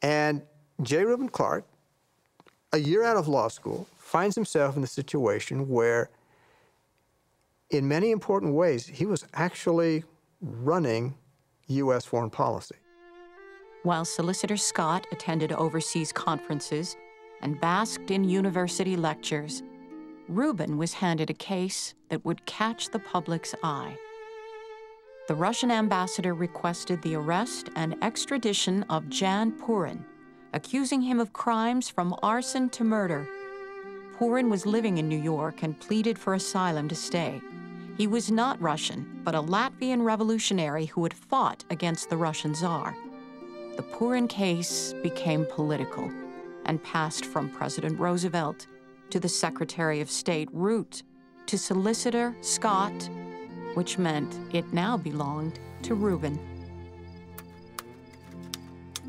And J. Reuben Clark, a year out of law school, finds himself in the situation where, in many important ways, he was actually running U.S. foreign policy. While Solicitor Scott attended overseas conferences and basked in university lectures, Reuben was handed a case that would catch the public's eye. The Russian ambassador requested the arrest and extradition of Jan Purin, accusing him of crimes from arson to murder. Purin was living in New York and pleaded for asylum to stay. He was not Russian, but a Latvian revolutionary who had fought against the Russian Tsar. The Purin case became political and passed from President Roosevelt to the Secretary of State Root to Solicitor Scott, which meant it now belonged to Reuben.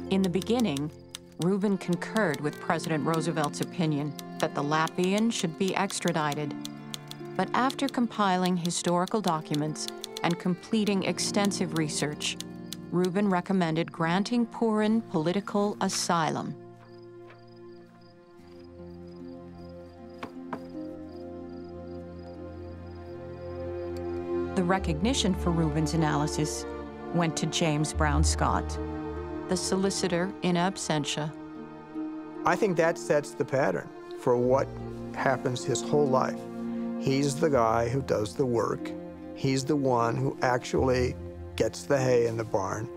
In the beginning, Reuben concurred with President Roosevelt's opinion that the Latvian should be extradited. But after compiling historical documents and completing extensive research, Reuben recommended granting Purin political asylum. The recognition for Reuben's analysis went to James Brown Scott, the solicitor in absentia. I think that sets the pattern for what happens his whole life. He's the guy who does the work. He's the one who actually gets the hay in the barn.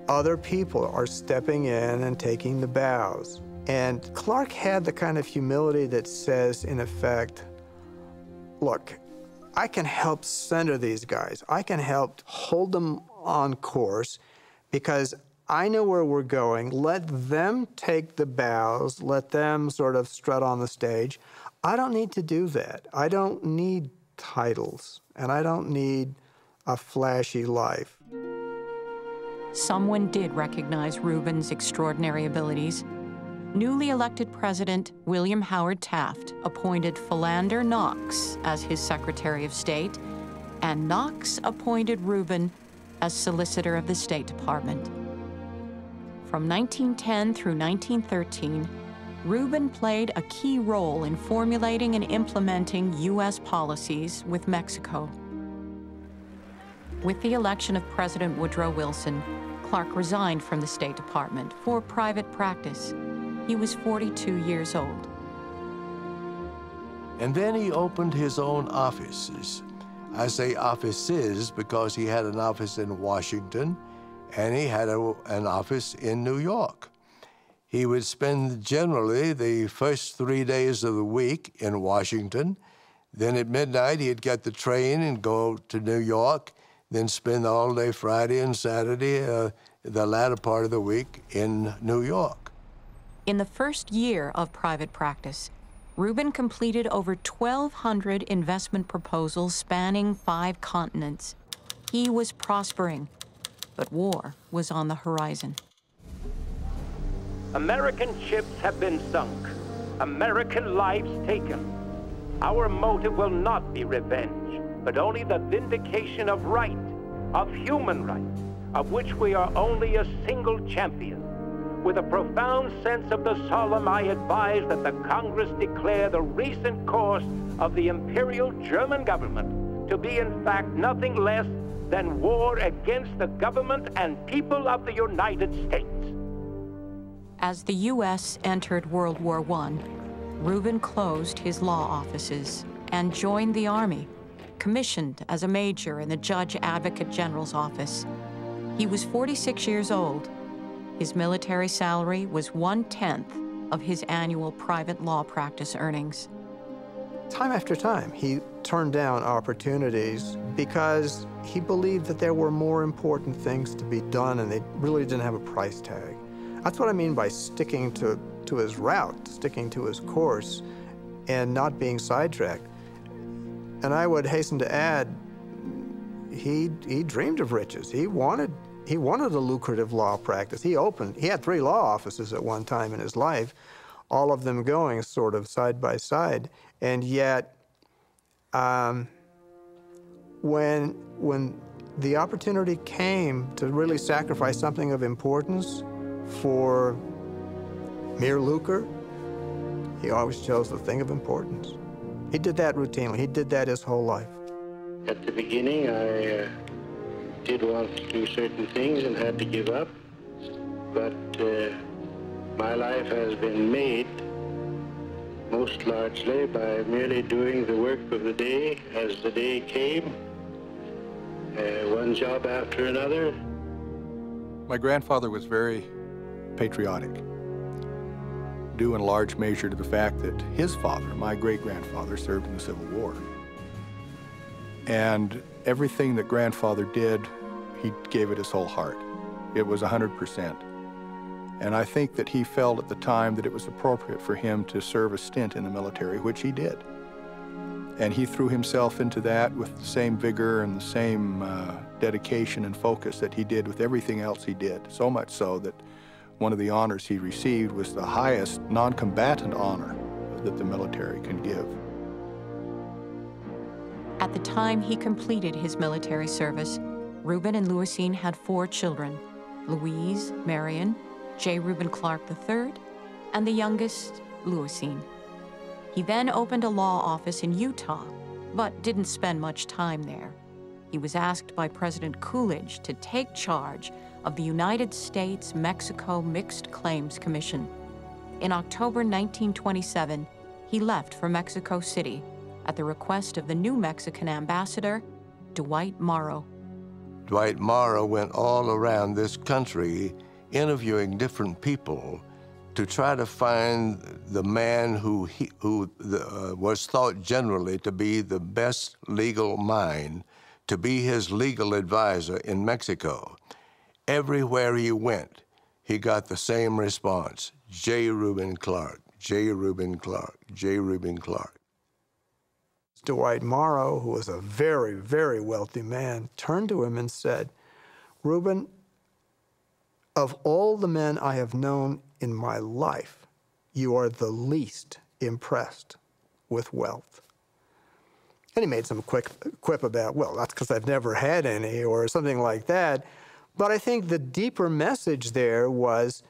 Other people are stepping in and taking the bows. And Clark had the kind of humility that says, in effect, look, I can help center these guys. I can help hold them on course because I know where we're going. Let them take the bows. Let them sort of strut on the stage. I don't need to do that. I don't need titles, and I don't need a flashy life. Someone did recognize Reuben's extraordinary abilities. Newly elected President William Howard Taft appointed Philander Knox as his Secretary of State, and Knox appointed Reuben as Solicitor of the State Department. From 1910 through 1913, Reuben played a key role in formulating and implementing U.S. policies with Mexico. With the election of President Woodrow Wilson, Clark resigned from the State Department for private practice. He was 42 years old. And then he opened his own offices. I say offices because he had an office in Washington and he had an office in New York. He would spend generally the first 3 days of the week in Washington. Then at midnight, he'd get the train and go to New York, then spend all day Friday and Saturday, the latter part of the week in New York. In the first year of private practice, Reuben completed over 1,200 investment proposals spanning 5 continents. He was prospering, but war was on the horizon. American ships have been sunk, American lives taken. Our motive will not be revenge, but only the vindication of right, of human rights, of which we are only a single champion. With a profound sense of the solemn, I advise that the Congress declare the recent course of the Imperial German government to be in fact nothing less than war against the government and people of the United States. As the U.S. entered World War I, Reuben closed his law offices and joined the Army, commissioned as a major in the Judge Advocate General's office. He was 46 years old. His military salary was 1/10 of his annual private law practice earnings. Time after time, he turned down opportunities because he believed that there were more important things to be done and they really didn't have a price tag. That's what I mean by sticking to his route, sticking to his course, and not being sidetracked. And I would hasten to add, he dreamed of riches. He wanted a lucrative law practice. He had 3 law offices at one time in his life, all of them going sort of side by side. And yet, when the opportunity came to really sacrifice something of importance for mere lucre. He always chose the thing of importance. He did that routinely. He did that his whole life. At the beginning, I did want to do certain things and had to give up, but my life has been made most largely by merely doing the work of the day as the day came, one job after another. My grandfather was very patriotic, due in large measure to the fact that his father, my great-grandfather, served in the Civil War. And everything that grandfather did, he gave it his whole heart. It was 100%. And I think that he felt at the time that it was appropriate for him to serve a stint in the military, which he did. And he threw himself into that with the same vigor and the same dedication and focus that he did with everything else he did, so much so that one of the honors he received was the highest non-combatant honor that the military can give. At the time he completed his military service, Reuben and Louisine had 4 children: Louise, Marion, J. Reuben Clark III, and the youngest, Louisine. He then opened a law office in Utah, but didn't spend much time there. He was asked by President Coolidge to take charge of the United States-Mexico Mixed Claims Commission. In October 1927, he left for Mexico City at the request of the new Mexican ambassador, Dwight Morrow. Dwight Morrow went all around this country interviewing different people to try to find the man who was thought generally to be the best legal mind, to be his legal advisor in Mexico. Everywhere he went, he got the same response: J. Reuben Clark, J. Reuben Clark, J. Reuben Clark. Dwight Morrow, who was a very, very wealthy man, turned to him and said, "Reuben, of all the men I have known in my life, you are the least impressed with wealth." And he made some quip about, well, that's because I've never had any, or something like that. But I think the deeper message there was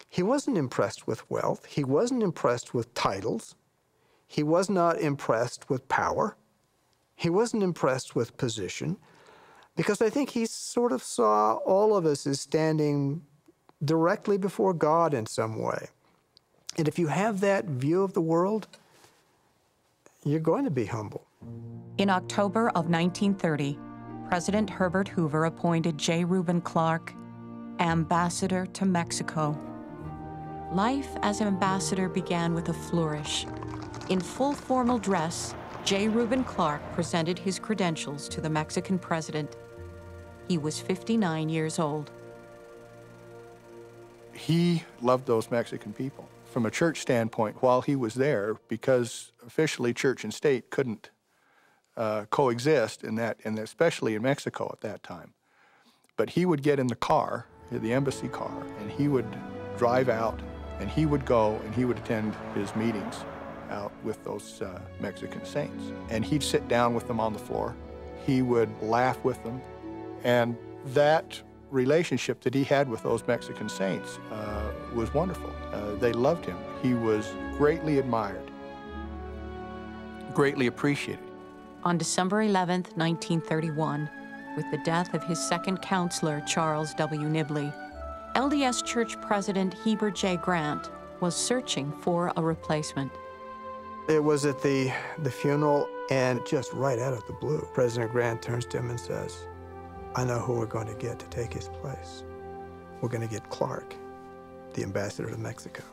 he wasn't impressed with wealth. He wasn't impressed with titles. He was not impressed with power. He wasn't impressed with position, because I think he sort of saw all of us as standing directly before God in some way. And if you have that view of the world, you're going to be humble. In October of 1930, President Herbert Hoover appointed J. Reuben Clark ambassador to Mexico. Life as ambassador began with a flourish. In full formal dress, J. Reuben Clark presented his credentials to the Mexican president. He was 59 years old. He loved those Mexican people. From a church standpoint, while he was there, because officially church and state couldn't coexist in that, and especially in Mexico at that time. But he would get in the car, the embassy car, and he would drive out, and he would go and he would attend his meetings out with those Mexican saints. And he'd sit down with them on the floor. He would laugh with them. And that relationship that he had with those Mexican saints was wonderful. They loved him. He was greatly admired, greatly appreciated. On December 11th, 1931, with the death of his second counselor, Charles W. Nibley, LDS Church President Heber J. Grant was searching for a replacement. It was at the funeral, and just right out of the blue, President Grant turns to him and says, "I know who we're going to get to take his place. We're going to get Clark, the ambassador to Mexico."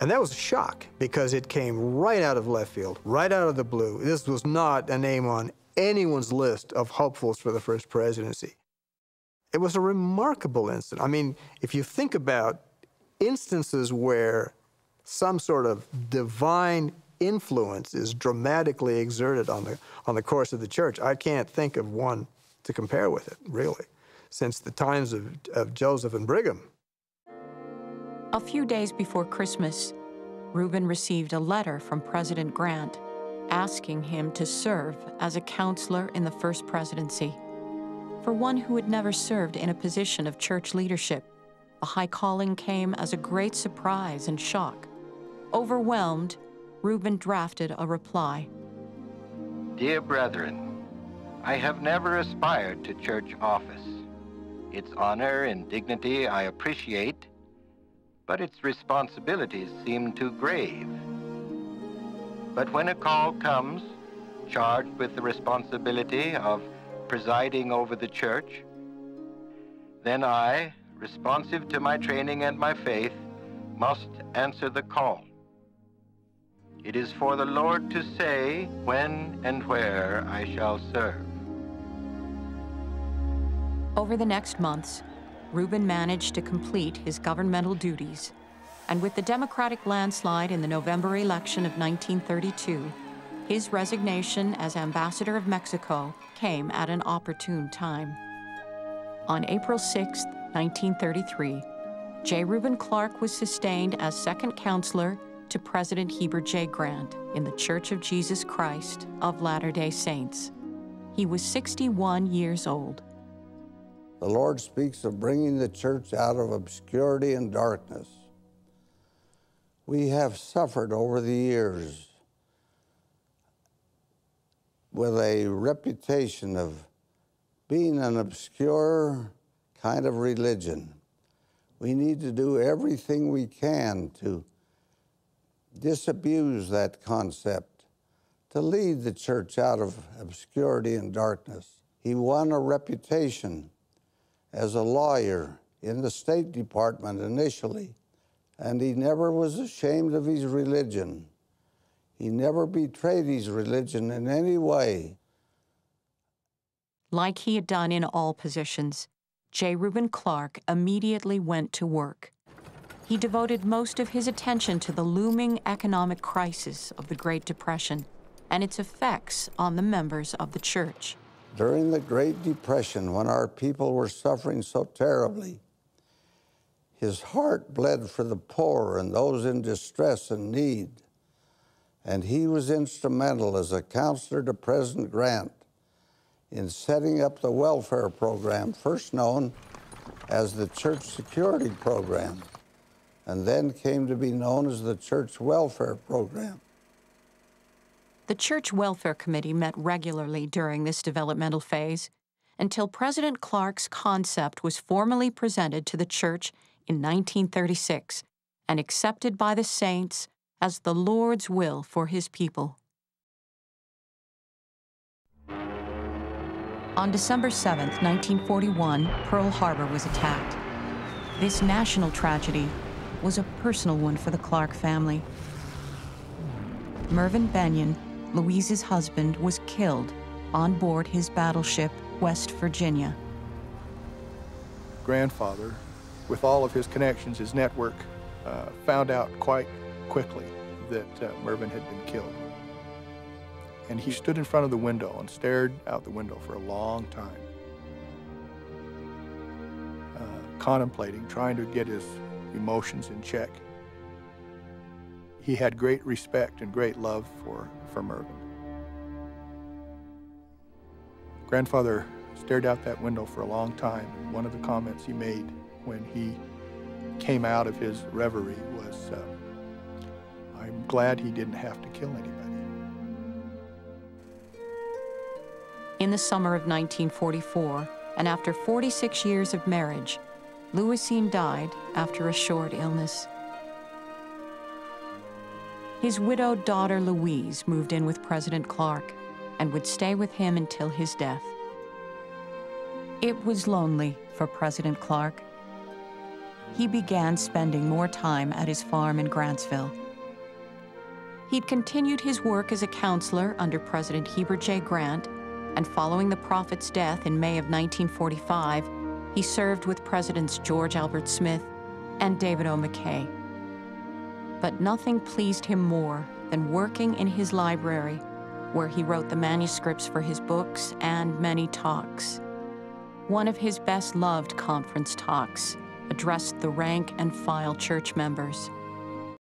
And that was a shock, because it came right out of left field, right out of the blue. This was not a name on anyone's list of hopefuls for the first presidency. It was a remarkable incident. I mean, if you think about instances where some sort of divine influence is dramatically exerted on the course of the church, I can't think of one to compare with it, really, since the times of Joseph and Brigham. A few days before Christmas, Reuben received a letter from President Grant asking him to serve as a counselor in the first presidency. For one who had never served in a position of church leadership, The high calling came as a great surprise and shock. Overwhelmed, Reuben drafted a reply. Dear brethren, I have never aspired to church office. Its honor and dignity I appreciate, but its responsibilities seem too grave. But when a call comes, charged with the responsibility of presiding over the church, then I, responsive to my training and my faith, must answer the call. It is for the Lord to say when and where I shall serve. Over the next months, Reuben managed to complete his governmental duties, and with the Democratic landslide in the November election of 1932, his resignation as ambassador of Mexico came at an opportune time. On April 6, 1933, J. Reuben Clark was sustained as second counselor to President Heber J. Grant in the Church of Jesus Christ of Latter-day Saints. He was 61 years old. The Lord speaks of bringing the church out of obscurity and darkness. We have suffered over the years with a reputation of being an obscure kind of religion. We need to do everything we can to disabuse that concept, to lead the church out of obscurity and darkness. He won a reputation as a lawyer in the State Department initially, and he never was ashamed of his religion. He never betrayed his religion in any way. Like he had done in all positions, J. Reuben Clark immediately went to work. He devoted most of his attention to the looming economic crisis of the Great Depression and its effects on the members of the church. During the Great Depression, when our people were suffering so terribly, his heart bled for the poor and those in distress and need. And he was instrumental as a counselor to President Grant in setting up the welfare program, first known as the Church Security Program, and then came to be known as the Church Welfare Program. The Church Welfare Committee met regularly during this developmental phase until President Clark's concept was formally presented to the church in 1936 and accepted by the saints as the Lord's will for his people. On December 7, 1941, Pearl Harbor was attacked. This national tragedy was a personal one for the Clark family. Mervyn Benyon, Louise's husband, was killed on board his battleship, West Virginia. Grandfather, with all of his connections, his network, found out quite quickly that Mervyn had been killed. And he stood in front of the window and stared out the window for a long time, contemplating, trying to get his emotions in check. He had great respect and great love for Mervyn. Grandfather stared out that window for a long time. One of the comments he made when he came out of his reverie was, I'm glad he didn't have to kill anybody. In the summer of 1944, and after 46 years of marriage, Louisine died after a short illness. His widowed daughter Louise moved in with President Clark and would stay with him until his death. It was lonely for President Clark. He began spending more time at his farm in Grantsville. He'd continued his work as a counselor under President Heber J. Grant, and following the prophet's death in May of 1945, he served with Presidents George Albert Smith and David O. McKay. But nothing pleased him more than working in his library, where he wrote the manuscripts for his books and many talks. One of his best-loved conference talks addressed the rank and file church members.